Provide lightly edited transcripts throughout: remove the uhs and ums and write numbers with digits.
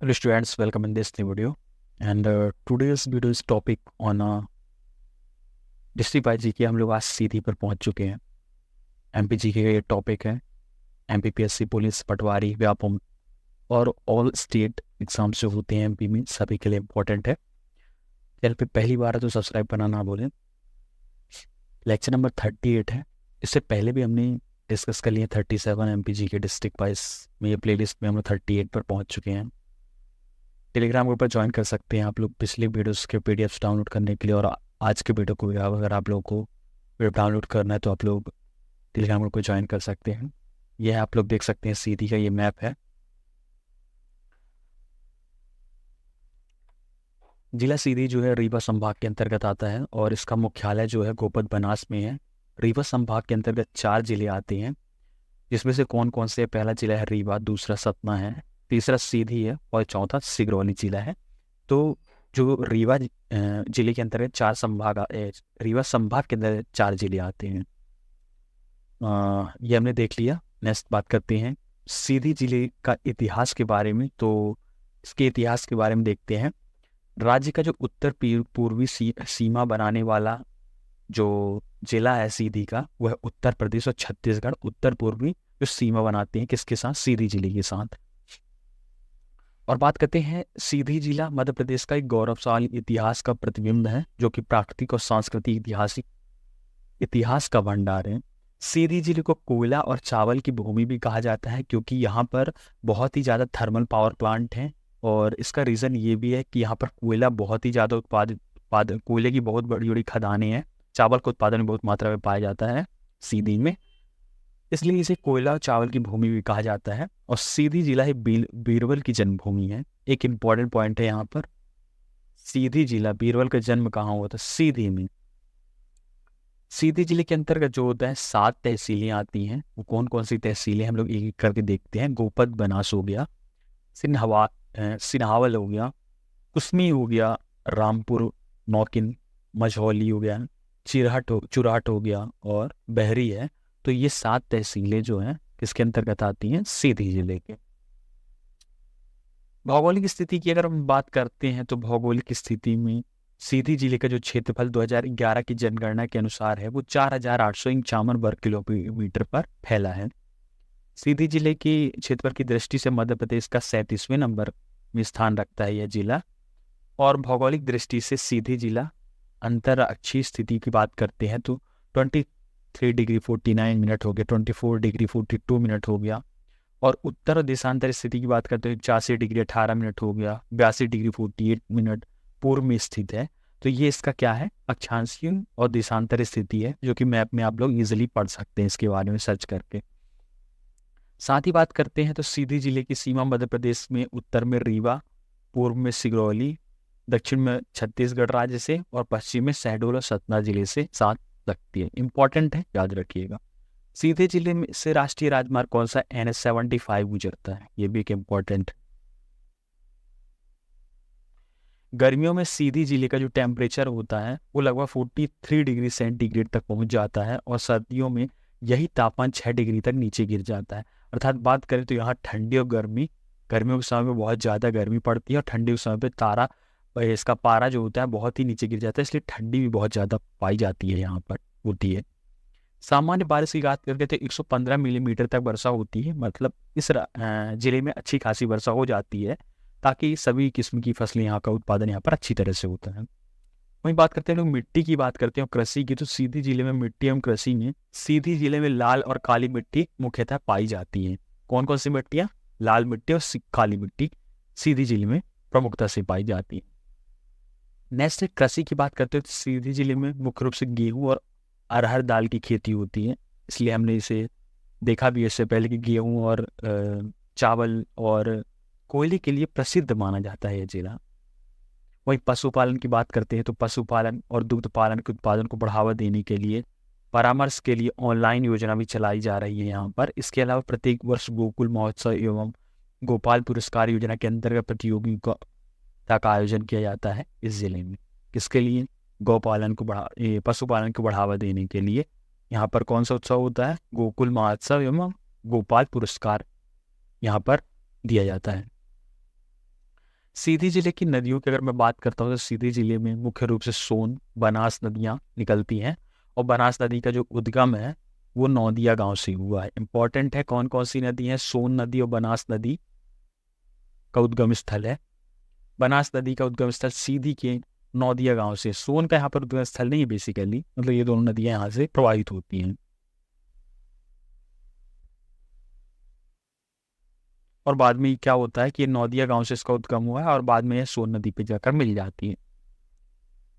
Hello students, welcome in this new video. And today's video is topic on district wise GK. हम लोग आज सीधी पर पहुंच चुके हैं। एमपी जीके का ये टॉपिक है। एमपीपीएससी, पुलिस, पटवारी, व्यापम और ऑल स्टेट एग्जाम्स जो होते हैं एमपी में, सभी के लिए इम्पोर्टेंट है। चैनल पे पहली बार है तो सब्सक्राइब करना ना भूलें। लेक्चर नंबर 38 है। इससे पहले भी हमने डिस्कस कर लिया 37 एमपी जीके डिस्ट्रिक्ट वाइज में। ये प्लेलिस्ट में हम लोग 38 पर पहुँच चुके हैं। टेलीग्राम ग्रुप पर ज्वाइन कर सकते हैं आप लोग पिछले वीडियोस के पीडीएफ्स डाउनलोड करने के लिए। और आज के वीडियो को भी अगर आप लोगों को वीडियो डाउनलोड करना है तो आप लोग टेलीग्राम ग्रुप को ज्वाइन कर सकते हैं। यह आप लोग देख सकते हैं, सीधी का ये मैप है। जिला सीधी जो है रीवा संभाग के अंतर्गत आता है और इसका मुख्यालय जो है गोपद बनास में है। रीवा संभाग के अंतर्गत 4 जिले आते हैं, जिसमें से कौन कौन से? पहला जिला है रीवा, दूसरा सतना है, तीसरा सीधी है और चौथा सिगरौली जिला है। तो जो रीवा जिले के अंतर्गत 4 संभाग रीवा संभाग के अंदर 4 जिले आते हैं। ये हमने देख लिया। नेक्स्ट बात करते हैं सीधी जिले का इतिहास के बारे में। तो इसके इतिहास के बारे में देखते हैं। राज्य का जो उत्तर पूर्वी सीमा बनाने वाला जो जिला है सीधी का, वह उत्तर प्रदेश और छत्तीसगढ़ उत्तर पूर्वी जो सीमा बनाते हैं किसके साथ? सीधी जिले के साथ। और बात करते हैं, सीधी जिला मध्य प्रदेश का एक गौरवशाली इतिहास का प्रतिबिंब है, जो कि प्राकृतिक और सांस्कृतिक इतिहास का भंडार है। सीधी जिले को कोयला और चावल की भूमि भी कहा जाता है, क्योंकि यहाँ पर बहुत ही ज़्यादा थर्मल पावर प्लांट हैं। और इसका रीज़न ये भी है कि यहाँ पर कोयला बहुत ही ज़्यादा उत्पादन कोयले की बहुत बड़ी बड़ी खदानें हैं। चावल का उत्पादन बहुत मात्रा में पाया जाता है सीधी में, इसलिए इसे कोयला और चावल की भूमि भी कहा जाता है। और सीधी जिला ही बीरबल की जन्मभूमि है। एक इम्पॉर्टेंट पॉइंट है यहाँ पर, सीधी जिला, बीरबल का जन्म कहाँ हुआ था? सीधी में। सीधी जिले के अंतर्गत जो होता है 7 तहसीलें आती हैं। वो कौन कौन सी तहसीलें हम लोग एक एक करके देखते हैं। गोपद बनास हो गया, सिन्हावल हो गया, कुसमी हो गया, रामपुर, नौकिन, मझौली हो गया, चुराहट हो गया और बहरी है। तो ये 7 तहसीलें जो हैं किसके अंतर्गत आती हैं? सीधी जिले के। भौगोलिक स्थिति की अगर हम बात करते हैं तो भौगोलिक स्थिति में सीधी जिले का जो क्षेत्रफल 2011 की जनगणना के अनुसार है वो 4,851 वर्ग किलोमीटर पर फैला है। सीधी जिले के क्षेत्रफल की दृष्टि से मध्य प्रदेश का 37वें नंबर में स्थान रखता है यह जिला। और भौगोलिक दृष्टि से सीधी जिला अंतरअक्षीय स्थिति की बात करते हैं तो 23 डिग्री 49 मिनट हो गया, 24 डिग्री 42 मिनट हो गया। और उत्तर देशांतर स्थिति की बात करते हैं 84 डिग्री 18 मिनट हो गया, 82 डिग्री 48 मिनट पूर्व में स्थित है। तो ये इसका क्या है? अक्षांशीय और देशांतर स्थिति है, जो कि मैप में आप लोग इजिली पढ़ सकते हैं इसके बारे में सर्च करके। साथ ही बात करते हैं तो सीधी जिले की सीमा मध्य प्रदेश में उत्तर में रीवा, पूर्व में सिगरौली, दक्षिण में छत्तीसगढ़ राज्य से और पश्चिम में शहडोल और सतना जिले से साथ लगती है। इंपॉर्टेंट है, याद रखिएगा। सीधे जिले में से राष्ट्रीय राजमार्ग कौन सा? NH-75 गुजरता है। ये भी एक इम्पॉर्टेंट। गर्मियों में सीधी जिले का जो टेम्परेचर होता है वो लगभग 43 डिग्री सेंटीग्रेड तक पहुंच जाता है और सर्दियों में यही तापमान 6 डिग्री तक नीचे गिर जाता है। अर्थात बात करें तो यहाँ ठंडी और गर्मियों के समय में बहुत ज़्यादा गर्मी पड़ती है और ठंडी के समय पे इसका पारा जो होता है बहुत ही नीचे गिर जाता है, इसलिए ठंडी भी बहुत ज़्यादा पाई जाती है, यहाँ पर होती है। सामान्य बारिश की बात करके तो 115 मिलीमीटर तक वर्षा होती है। मतलब इस जिले में अच्छी खासी वर्षा हो जाती है, ताकि सभी किस्म की फसलें, यहाँ का उत्पादन यहाँ पर अच्छी तरह से होता है। वहीं बात करते हैं लोग मिट्टी की, बात करते हैं कृषि की। तो सीधी जिले में मिट्टी एवं कृषि में सीधी जिले में लाल और काली मिट्टी मुख्यतः पाई जाती है। कौन कौन सी मिट्टियाँ? लाल मिट्टी और काली मिट्टी सीधी जिले में प्रमुखता से पाई जाती है। नेक्स्ट कृषि की बात करते हैं तो सीधी जिले में मुख्य रूप से गेहूं और अरहर दाल की खेती होती है, इसलिए हमने इसे देखा भी इससे पहले कि गेहूं और चावल और कोयले के लिए प्रसिद्ध माना जाता है यह जिला। वहीं पशुपालन की बात करते हैं तो पशुपालन और दुग्ध पालन के उत्पादन को बढ़ावा देने के लिए परामर्श के लिए ऑनलाइन योजना भी चलाई जा रही है यहाँ पर। इसके अलावा प्रत्येक वर्ष गोकुल महोत्सव एवं गोपाल पुरस्कार योजना के अंतर्गत प्रतियोगिता का आयोजन किया जाता है इस जिले में। किसके लिए? पशुपालन को बढ़ावा देने के लिए यहाँ पर कौन सा उत्सव होता है? गोकुल महोत्सव एवं गोपाल पुरस्कार यहाँ पर दिया जाता है। सीधी जिले की नदियों की अगर मैं बात करता हूँ तो सीधी जिले में मुख्य रूप से सोन बनास नदियाँ निकलती हैं। और बनास नदी का जो उद्गम है वो नौदिया गांव से हुआ है। इंपॉर्टेंट है कौन कौन सी नदी है, सोन नदी और बनास नदी का उद्गम स्थल है। बनास नदी का उद्गम स्थल सीधी के नौदिया गांव से, सोन का यहाँ पर उद्गम स्थल नहीं है बेसिकली, मतलब ये दोनों नदियां यहाँ से प्रवाहित होती हैं। और बाद में क्या होता है कि ये नौदिया गांव से इसका उद्गम हुआ है और बाद में यह सोन नदी पे जाकर मिल जाती है।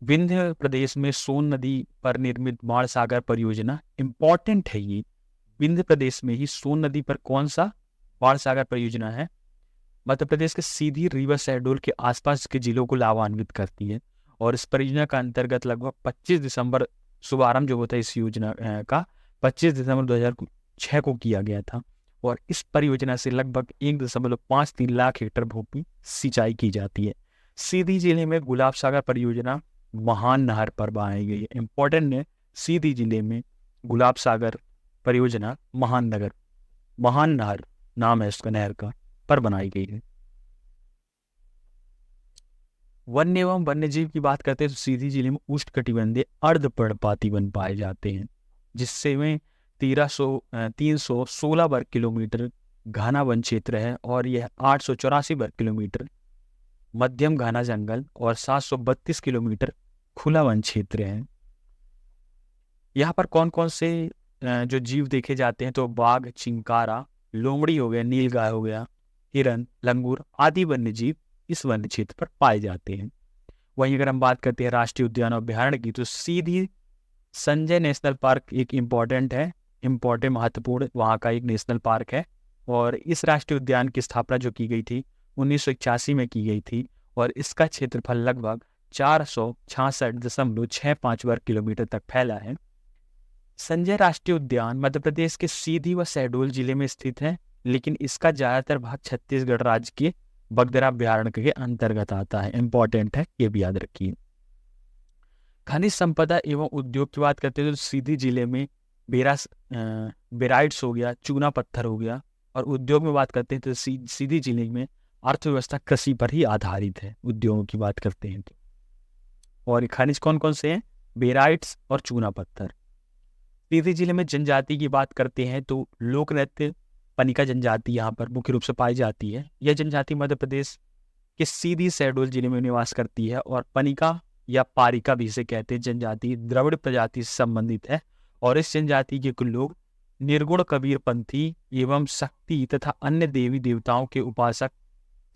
विंध्य प्रदेश में सोन नदी पर निर्मित बाण सागर परियोजना इंपॉर्टेंट है ये। विंध्य प्रदेश में ही सोन नदी पर कौन सा बाण सागर परियोजना है, मध्य प्रदेश के सीधी रीवा शहडोल के आसपास के जिलों को लाभान्वित करती है। और इस परियोजना का अंतर्गत लगभग 25 दिसंबर शुभारंभ जो होता है इस योजना का 25 दिसंबर 2006 को किया गया था। और इस परियोजना से लगभग 1.53 लाख हेक्टेयर भूमि सिंचाई की जाती है। सीधी जिले में गुलाब सागर परियोजना महान नहर पर बनाई गई है। इंपॉर्टेंट है, सीधी जिले में गुलाब सागर परियोजना महान नहर नाम है इसका नहर का, पर बनाई गई है। वन्य एवं वन्यजीव की बात करते हैं तो सीधी जिले में उष्णकटिबंधीय अर्धपर्णपाती वन पाए जाते हैं, जिससे में 316 वर्ग किलोमीटर घना वन क्षेत्र है और यह 884 वर्ग किलोमीटर मध्यम घना जंगल और 732 किलोमीटर खुला वन क्षेत्र है। यहाँ पर कौन कौन से जो जीव देखे जाते हैं तो बाघ, चिंकारा, लोमड़ी हो गया, नीलगाय हो गया, हिरन, लंगूर आदि वन्य जीव इस वन्य क्षेत्र पर पाए जाते हैं। वहीं अगर हम बात करते हैं राष्ट्रीय उद्यान और अभ्यारण्य की तो सीधी संजय नेशनल पार्क एक इम्पोर्टेंट महत्वपूर्ण वहाँ का एक नेशनल पार्क है। और इस राष्ट्रीय उद्यान की स्थापना जो की गई थी 1981 में की गई थी और इसका क्षेत्रफल लगभग 466.65 वर्ग किलोमीटर तक फैला है। संजय राष्ट्रीय उद्यान मध्य प्रदेश के सीधी व शहडोल जिले में स्थित है, लेकिन इसका ज्यादातर भाग छत्तीसगढ़ राज्य के बगदरा अभ्यारण्य के अंतर्गत आता है। इंपॉर्टेंट है, ये भी याद रखिए। खनिज संपदा एवं उद्योग की बात करते हैं तो सीधी जिले में बेराइट्स हो गया, चूना पत्थर हो गया। और उद्योग में बात करते हैं तो सीधी जिले में अर्थव्यवस्था कृषि पर ही आधारित है, उद्योगों की बात करते हैं तो। और खनिज कौन कौन से हैं, बेराइट्स और चूना पत्थर। सीधी जिले में जनजाति की बात करते हैं तो लोक नृत्य पनिका जनजाति यहाँ पर मुख्य रूप से पाई जाती है। यह जनजाति मध्य प्रदेश के सीधी शहडोल जिले में निवास करती है और पनिका या पारिका भी इसे कहते हैं जनजाति द्रविड़ प्रजाति से संबंधित है। और इस जनजाति के कुछ लोग निर्गुण कबीर पंथी एवं शक्ति तथा अन्य देवी देवताओं के उपासक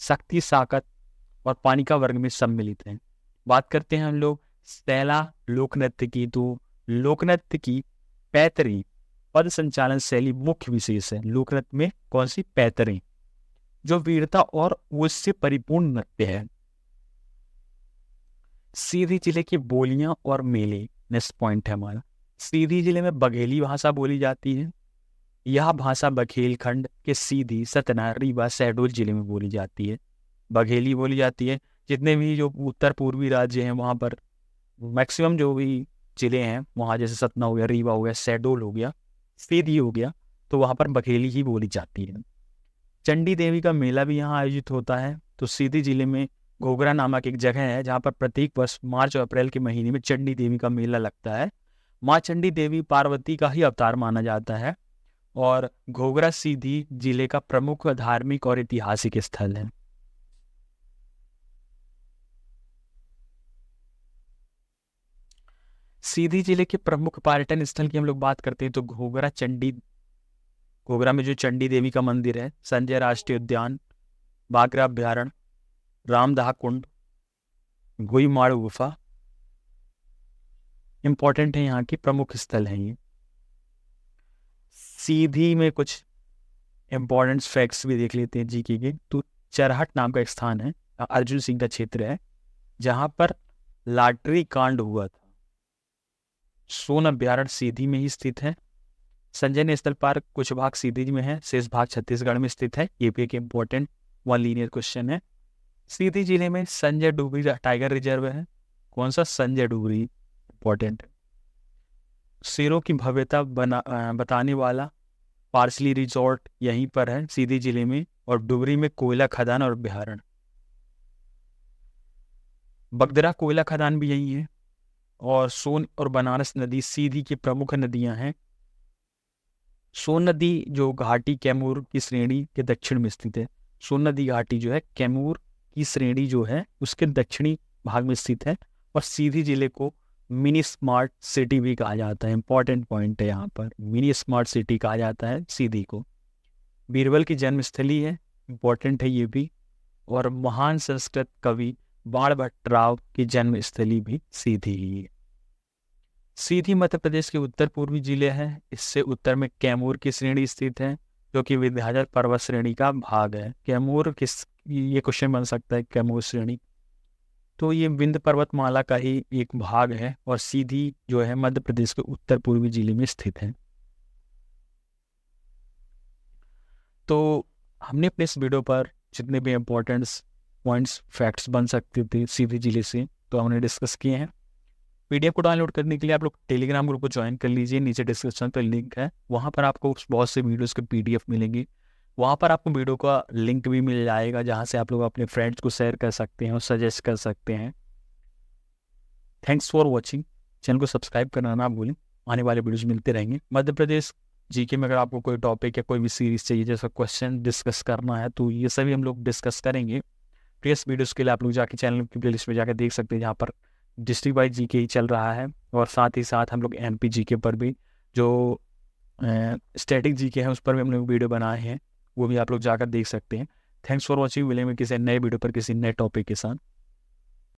शक्ति साकत और पानिका वर्ग में सम्मिलित हैं। बात करते हैं हम लोग सैला लोक नृत्य की तो लोक नृत्य की पैतरी पद संचालन शैली मुख्य विशेष है। लोक नृत्य में कौन सी, पैतरी, जो वीरता और उससे परिपूर्ण नृत्य है। सीधी जिले की बोलियां और मेले नेक्स्ट पॉइंट है हमारा। सीधी जिले में बघेली भाषा बोली जाती है। यह भाषा बघेलखंड के सीधी, सतना, रीवा, शहडोल जिले में बोली जाती है। बघेली बोली जाती है। जितने भी जो उत्तर पूर्वी राज्य हैं वहाँ पर मैक्सिमम जो भी जिले हैं वहाँ, जैसे सतना हो गया, रीवा हो गया, शहडोल हो गया, सीधी हो गया, तो वहाँ पर बघेली ही बोली जाती है। चंडी देवी का मेला भी यहाँ आयोजित होता है। तो सीधी जिले में घोघरा नामक एक जगह है जहाँ पर प्रत्येक वर्ष मार्च और अप्रैल के महीने में चंडी देवी का मेला लगता है। माँ चंडी देवी पार्वती का ही अवतार माना जाता है और घोघरा सीधी जिले का प्रमुख धार्मिक और ऐतिहासिक स्थल है। सीधी जिले के प्रमुख पर्यटन स्थल की हम लोग बात करते हैं तो घोघरा में जो चंडी देवी का मंदिर है, संजय राष्ट्रीय उद्यान, बागरा अभ्यारण्य, रामदहा कुंड, गुईमाड़ गुफा इंपॉर्टेंट है, यहाँ की प्रमुख स्थल है ये। सीधी में कुछ इंपॉर्टेंट फैक्ट्स भी देख लेते हैं जीके के। तो चरहट नाम का एक स्थान है, अर्जुन सिंह का क्षेत्र है, जहां पर लाटरी कांड हुआ था। सोन अभ्यारण्य सीधी में ही स्थित है। संजय नेशनल पार्क कुछ भाग सीधी में है, शेष भाग छत्तीसगढ़ में स्थित है। ये भी एक इम्पोर्टेंट वन लीनियर क्वेश्चन है। सीधी जिले में संजय डुगरी टाइगर रिजर्व है। कौन सा, संजय डुगरी, इंपॉर्टेंट। शेरों की भव्यता बताने वाला पार्सली रिजॉर्ट यहीं पर है सीधी जिले में। और डुगरी में कोयला खदान और अभ्यारण्य। बगदरा कोयला खदान भी यही है। और सोन और बनारस नदी सीधी की प्रमुख नदियां हैं। सोन नदी जो घाटी कैमूर की श्रेणी के दक्षिण में स्थित है। सोन नदी घाटी जो है कैमूर की श्रेणी जो है उसके दक्षिणी भाग में स्थित है। और सीधी जिले को मिनी स्मार्ट सिटी भी कहा जाता है। इंपॉर्टेंट पॉइंट है यहाँ पर, मिनी स्मार्ट सिटी कहा जाता है सीधी को। बीरबल की जन्मस्थली है, इंपॉर्टेंट है ये भी। और महान संस्कृत कवि बाण भट्टराव की जन्मस्थली भी सीधी ही है। सीधी मध्य प्रदेश के उत्तर पूर्वी जिले है। इससे उत्तर में कैमूर की श्रेणी स्थित है जो कि विंध्याचल पर्वत श्रेणी का भाग है। कैमूर किस, ये क्वेश्चन बन सकता है, कैमूर श्रेणी तो ये विंध्य पर्वतमाला का ही एक भाग है। और सीधी जो है मध्य प्रदेश के उत्तर पूर्वी जिले में स्थित है। तो हमने अपने इस वीडियो पर जितने भी इम्पोर्टेंट्स पॉइंट्स फैक्ट्स बन सकते थे सीधी जिले से तो हमने डिस्कस किए हैं। पीडीएफ को डाउनलोड करने के लिए आप लोग टेलीग्राम ग्रुप को ज्वाइन कर लीजिए, नीचे डिस्क्रिप्शन पर लिंक है, वहाँ पर आपको बहुत से वीडियोस के पीडीएफ मिलेंगी। वहाँ पर आपको वीडियो का लिंक भी मिल जाएगा जहाँ से आप लोग अपने फ्रेंड्स को शेयर कर सकते हैं और सजेस्ट कर सकते हैं। Thanks for watching. चैनल को सब्सक्राइब करना ना भूलें, आने वाले वीडियोज मिलते रहेंगे। मध्य प्रदेश जीके में अगर आपको कोई टॉपिक या कोई भी सीरीज चाहिए जैसा क्वेश्चन डिस्कस करना है तो ये सभी हम लोग डिस्कस करेंगे। प्रीवियस वीडियोस के लिए आप लोग जाके चैनल की प्लेलिस्ट में जाकर देख सकते हैं जहाँ पर डिस्ट्रिक्ट वाइज जीके ही चल रहा है। और साथ ही साथ हम लोग एमपी जीके पर भी जो स्टैटिक जीके है उस पर भी हम लोग वीडियो बनाए हैं, वो भी आप लोग जाकर देख सकते हैं। Thanks for watching. मिलेंगे किसी नए वीडियो पर किसी नए टॉपिक के साथ।